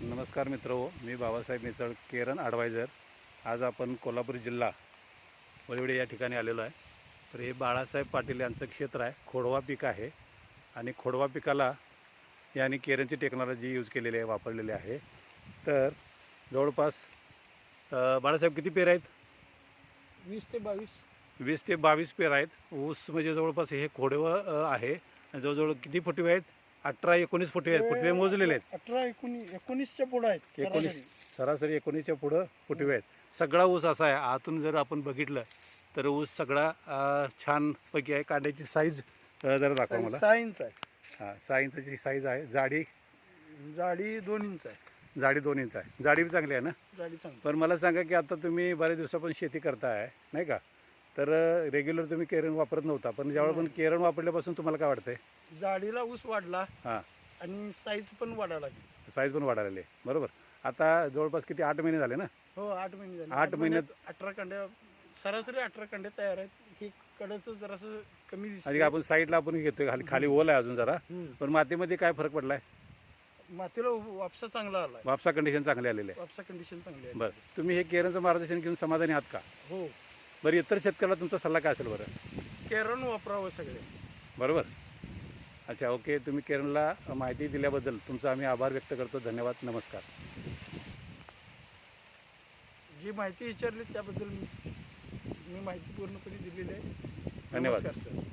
नमस्कार मित्रहो, मी बाबासाहेब मिसळ केरन ॲडवायझर. आज आपण कोल्हापूर जिल्हा वळिवडे या ठिकाणी आलेलो आहे. तर हे बाळासाहेब पाटील यांचं क्षेत्र आहे. खोडवा पीक आहे आणि खोडवा पिकाला यांनी केरनची टेक्नॉलॉजी यूज केलेली आहे, वापरलेली आहे. तर जवळपास बाळासाहेब किती पेर आहेत? 20 ते 22. 20 ते 22 पेर आहेत. ऊस म्हणजे जवळपास हे खोडवं आहे. जवळजवळ किती फुटवे आहेत? 18-19 फुटवे आहेत. फुटवे मोजलेले आहेत. 18-19च्या पुढे आहेत 19 सरासरी. सरासरी 19च्या पुढं फुटवे आहेत. सगळा ऊस असा आहे. आतून जर आपण बघितलं तर ऊस सगळा छानपैकी आहे. कांड्याची साईज जरा दाखवा मला. 6 इंच आहे. हां, 6 इंचाची साईज आहे. जाडी 2 इंच आहे. जाडी 2 इंच आहे. जाडी बी चांगली आहे ना? जाडी चांगली. पण मला सांगा की आता तुम्ही बऱ्याच दिवसापासून शेती करताय नाही का? तर रेग्युलर तुम्ही केरन वापरत नव्हता, पण ज्यावेळेस पण केरन वापरल्यापासून तुम्हाला काय वाटतंय? जाडीला ऊस वाढला हां, आणि साईज पण वाढायला लागली. साईज पण वाढायला आहे. बरोबर. आता जवळपास किती 8 महिने झाले ना? हो, 8 महिने झाले. 8 महिन्यात 18 कांड्या, सरासरी 18 कांड्या तयार आहेत. ही कडचं जरासं कमी आणि दिसते. आपण साईडला आपण घेतोय, खाली खाली ओल आहे अजून जरा. पण मातीमध्ये काय फरक पडलाय? मातीला वापसा चांगला आलाय. वापसा कंडिशन चांगली आलेली आहे. वापसा कंडिशन चांगली आहे. बरं, तुम्ही हे केरनचं मार्गदर्शन घेऊन समाधानी आहात का? हो, बरं, इतर शेतकऱ्याला तुमचा सल्ला काय असेल बरं? केरन वापरावं सगळे. बरोबर. अच्छा, ओके. तुम्ही केरनला माहिती दिल्याबद्दल तुमचा आम्ही आभार व्यक्त करतो. धन्यवाद. नमस्कार. जी माहिती विचारली त्याबद्दल मी माहिती पूर्णपणे दिलेली आहे. धन्यवाद. नमस्कार सर.